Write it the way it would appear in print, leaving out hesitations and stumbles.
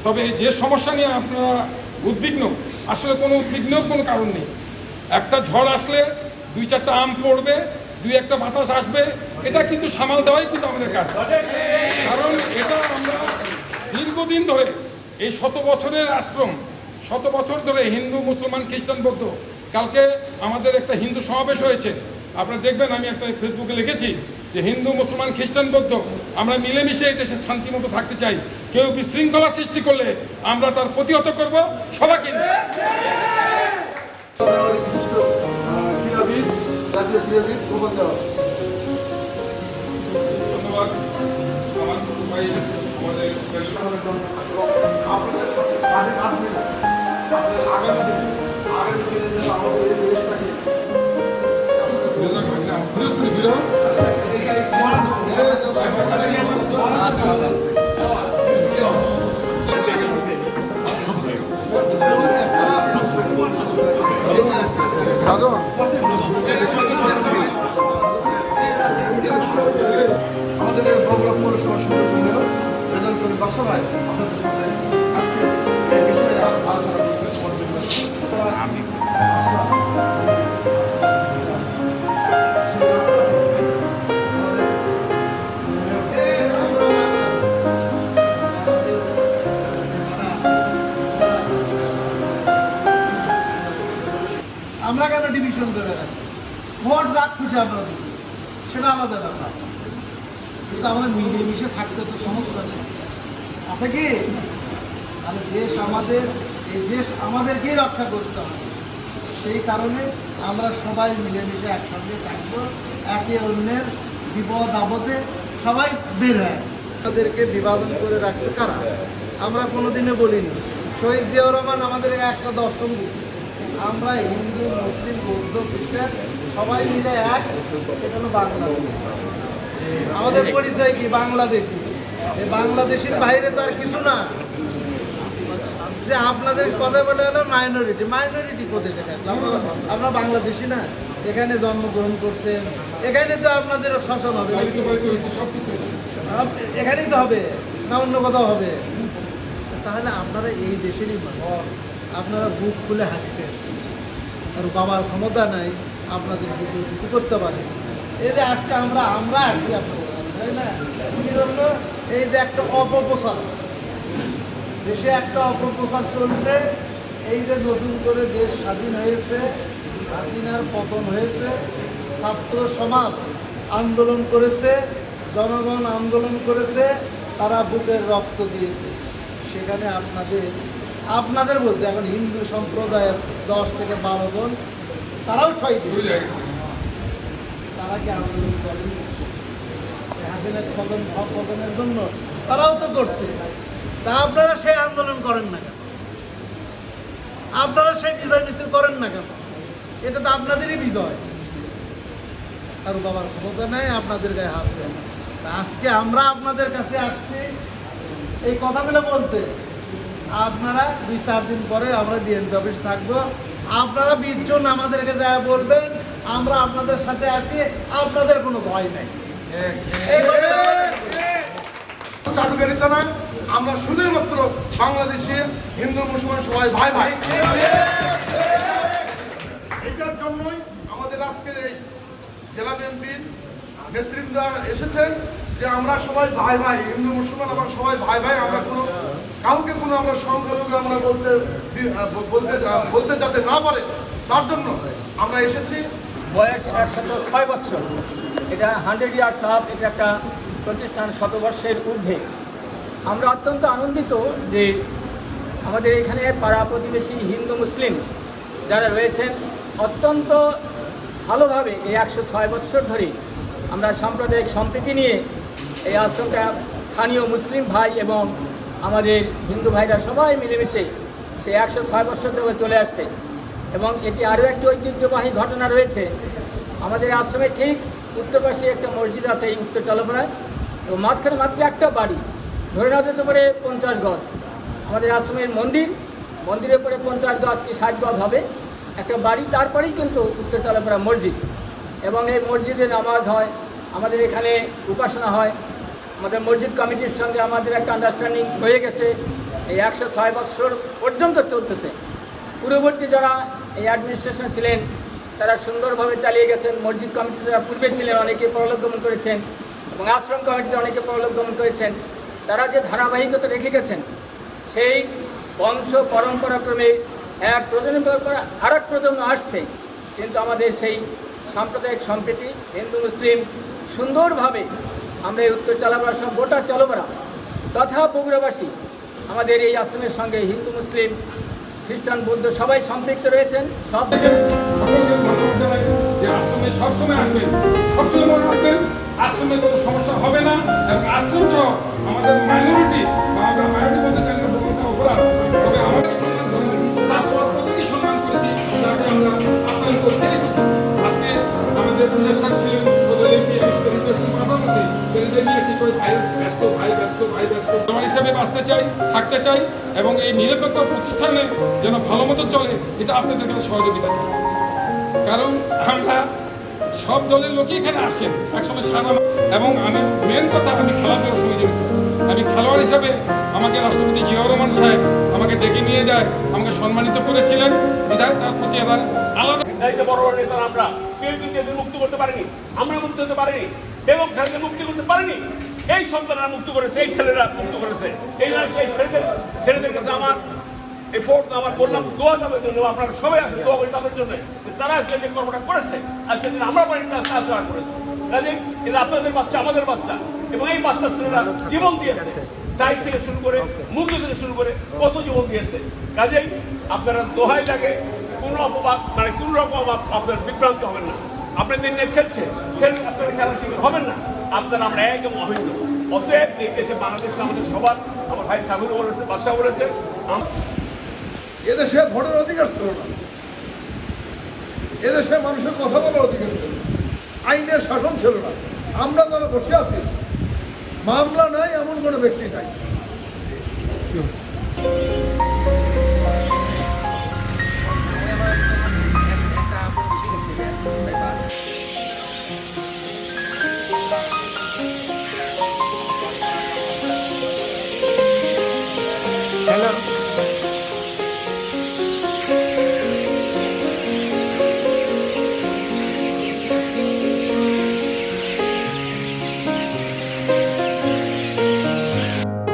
তবে যে সমস্যা নিয়ে আপনারা উদ্বিগ্ন, আসলে কোনো উদ্বিগ্নের কোনো কারণ নেই। একটা ঝড় আসলে 2-4টা আম পড়বে, 2-1টা বাতাস আসবে, এটা কিন্তু সামাল দেওয়াই কিন্তু আমাদের কাজ। কারণ এটা আমরা দীর্ঘদিন ধরে এই 100 বছরের আশ্রম, 100 বছর ধরে হিন্দু, মুসলমান, খ্রিস্টান, বৌদ্ধ। কালকে আমাদের একটা হিন্দু সমাবেশ হয়েছে, আপনারা দেখবেন, আমি একটা ফেসবুকে লিখেছি যে হিন্দু, মুসলমান, খ্রিস্টান, বৌদ্ধ আমরা মিলেমিশে এই দেশে শান্তিমতো থাকতে চাই। কেউ বিশৃঙ্খলা সৃষ্টি করলে আমরা তার প্রতিহত করব সবাইকে। ধন্যবাদ আমার ছোট ভাই, আমাদের আপনাদের সাথে কাঁধে কাঁধ মিলে আপনাদের আগামী দিনে আমাদের এই দেশটাকে আমাদের বগুড়া পৌরসভা সুন্দর বেতন করে বাসায় আপনাদের সামনে আজকে এই বিষয়ে আলোচনা করবেন। আমরা কেন ডিভিশন করে রাখি? ভোট যাক খুশি আপনারা দেখি, সেটা আলাদা ব্যাপার, কিন্তু আমরা মিলেমিশে থাকতে তো সমস্যা নেই, আছে কি? তাহলে দেশ আমাদের, এই দেশ আমাদেরকেই রক্ষা করতে হবে। সেই কারণে আমরা সবাই মিলেমিশে একসঙ্গে থাকবো, একে অন্যের বিপদ আপদে সবাই বের হয়। আমাদেরকে বিভাজন করে রাখছে কারা? আমরা কোনোদিনে বলিনি। শহীদ জিয়াউর রহমান আমাদের একটা দর্শন দিচ্ছে, আমরা হিন্দু, মুসলিম, বৌদ্ধ, খ্রিস্টান সবাই মিলে এক, সেটা হলো বাংলাদেশ। আমাদের পরিচয় কি? বাংলাদেশি। এই বাংলাদেশের বাইরে তো আর কিছু না। যে আপনাদের কথা বলে হলো মাইনরিটি, মাইনরিটি কোথায় থেকে? আপনারা বাংলাদেশি না, এখানে জন্মগ্রহণ করছেন, এখানে তো আপনাদের শাসন হবে নাকি? এখানেই তো হবে না অন্য কোথাও হবে? তাহলে আপনারা এই দেশেরই মানুষ, আপনারা বুক খুলে হাঁটবেন, আর বাবার ক্ষমতা নাই আপনাদের কিছু করতে পারে। এই যে আজকে আমরা আসছি আপনাদের, তাই না? এই জন্য এই যে একটা অপপ্রচার, দেশে একটা অপপ্রচার চলছে, এই যে নতুন করে দেশ স্বাধীন হয়েছে, হাসিনার পতন হয়েছে, ছাত্র সমাজ আন্দোলন করেছে, জনগণ আন্দোলন করেছে, তারা বুকের রক্ত দিয়েছে। সেখানে আপনাদের বলতে এখন হিন্দু সম্প্রদায়ের 10 থেকে 12 জন তারাও শহীদ হয়েছে। তারা কি আন্দোলন করেনি? হাসিনার পতনের জন্য তারাও তো করছে। তা আপনারা সেই আন্দোলন করেন না কেন? আপনারা সেই বিজয় মিছিল করেন না কেন? এটা তো আপনাদেরই বিজয়। আর বাবার ক্ষমতা নাই আপনাদের গায়ে হাত দেন। আজকে আমরা আপনাদের কাছে আসছি এই কথাগুলো বলতে। আপনারা 2-4 দিন পরে আমরা বিএনপি অফিস থাকবো, আপনারা 20 জন আমাদেরকে যা বলবেন, আমরা আপনাদের সাথে আছি, আপনাদের কোনো ভয় নাই। চাটুকারিতা না, আমরা শুধুমাত্র বাংলাদেশে হিন্দু মুসলমান সবাই ভাই ভাই। এটার জন্যই আমাদের আজকের এই জেলা বিএনপির নেতৃবৃন্দ এসেছেন যে আমরা সবাই ভাই ভাই, হিন্দু মুসলমান আমরা সবাই ভাই ভাই। আমরা কোনো কাউকে কোনো আমরা সংখ্যালঘু আমরা বলতে যাতে না পারে, তার জন্য আমরা এসেছি। বয়স 106 বছর, এটা 100 ইয়ার্স আপ, এটা একটা প্রতিষ্ঠান 100 বর্ষের ঊর্ধ্বে। আমরা অত্যন্ত আনন্দিত যে আমাদের এখানে পাড়া প্রতিবেশী হিন্দু মুসলিম যারা রয়েছেন অত্যন্ত ভালোভাবে এই 106 বছর ধরে আমরা সাম্প্রদায়িক সম্প্রীতি নিয়ে এই আশ্রমটা স্থানীয় মুসলিম ভাই এবং আমাদের হিন্দু ভাইরা সবাই মিলেমিশে সেই 106 বছর ধরে চলে আসছে। এবং এটি আরও একটি ঐতিহ্যবাহী ঘটনা রয়েছে। আমাদের আশ্রমে ঠিক উত্তর পাশে একটা মসজিদ আছে, এই উত্তর চলপাড়ায়। তো মাঝখানে মাত্র একটা বাড়ি, ধরে নেওয়া যেতে পারে 50 গজ। আমাদের আশ্রমের মন্দিরের পরে 50 গজ কি 60 গজ হবে একটা বাড়ি, তারপরেই কিন্তু উত্তর চালাপাড়া মসজিদ। এবং এই মসজিদে নামাজ হয়, আমাদের এখানে উপাসনা হয়। আমাদের মসজিদ কমিটির সঙ্গে আমাদের একটা আন্ডারস্ট্যান্ডিং হয়ে গেছে, এই 106 বছর পর্যন্ত চলতেছে। পূর্ববর্তী যারা এই অ্যাডমিনিস্ট্রেশন ছিলেন তারা সুন্দরভাবে চালিয়ে গেছেন। মসজিদ কমিটি যারা পূর্বে ছিলেন অনেকে পরলোক গমন করেছেন, এবং আশ্রম কমিটিতে অনেকে পরলোক গমন করেছেন। তারা যে ধারাবাহিকতা রেখে গেছেন, সেই বংশ পরম্পরাক্রমে এক প্রজন্মের পর আর এক প্রজন্ম আসছে, কিন্তু আমাদের সেই সাম্প্রদায়িক সম্প্রীতি হিন্দু মুসলিম সুন্দরভাবে আমরা এই উত্তর চালাপাড়া সব গোটা চলপাড়া তথা বগুড়াবাসী আমাদের এই আশ্রমের সঙ্গে হিন্দু মুসলিম খ্রিস্টান বৌদ্ধ সবাই সম্পৃক্ত রয়েছেন। সব সকলকে ধন্যবাদ জানাই যে আশ্রমে সবসময় আসবেন, সবসময় মনে রাখবেন আশ্রমে কোনো সমস্যা হবে না। এবং আশ্রম সহ আমাদের মাইনরিটি বা আমরা মাইনরিটি বলতে চাই না, বলতে অপরাধ, তবে আমাকে সম্মান করবেন, তারপর প্রতিটি সম্মান করে দিই, যাকে আমরা আপ্যায়ন করতে আজকে আমাদের সিনিয়র সাহেব ছিলেন আমার হিসাবে বাঁচতে চাই, থাকতে চাই, এবং এই নিরপেক্ষ প্রতিষ্ঠানে যেন ভালো মতো চলে, এটা আপনাদের কাছে সহযোগিতা চাই। কারণ আমরা সব দলের লোকই এখানে আসেন একসময় সারা, এবং আমি মেন কথা আমি খেলাধুলার সঙ্গে জড়িত। আমি খেলোয়াড় হিসাবে আমাকে রাষ্ট্রপতি জিয়াউর রহমান সাহেব আমাকে ডেকে নিয়ে যায়, আমাকে সম্মানিত করেছিলেন, বিধায় তার প্রতি আমার আলাদা। এই যে বড় বড় নেতা আমরা কেউ কিন্তু এদের মুক্ত করতে পারিনি, আমরা মুক্ত হতে পারিনি, বেগম খানকে মুক্তি করতে পারিনি। এই সন্তানরা মুক্ত করেছে, এই ছেলেরা মুক্ত করেছে। এই জন্য সেই ছেলেদের কাছে আমার এফোর্ট, আমার বললাম দোয়া তাদের জন্য, আপনারা সবাই আসলে দোয়া করি তাদের জন্য, তারা আজকে যে কর্মটা করেছে, আজকে দিন আমরা পারি কাজ তারা করেছে। কাজে এটা আপনাদের বাচ্চা, আমাদের বাচ্চা, এবং এই বাচ্চা ছেলেরা জীবন দিয়েছে, সাইড থেকে শুরু করে মুক্ত থেকে শুরু করে কত জীবন দিয়েছে। কাজেই আপনারা দোহাই লাগে কোনো অপবাদ, মানে কোন রকম আপনার বিভ্রান্ত হবেন না। আপনি দিন নিয়ে খেলছেন, আপনারা খেলার শিকার হবেন না। আপনারা আমরা একদম অভিন্ন। অতএব এই দেশে বাংলাদেশটা আমাদের সবার, আমার ভাই সাহুল বলেছে, বাদশাহ বলেছে, এদেশে ভোটের অধিকার ছিল না, এদেশে মানুষের কথা বলার অধিকার ছিল, আইনের শাসন ছিল না। আমরা যারা বসে আছি, মামলা নাই এমন কোনো ব্যক্তি নাই। হ্যালো।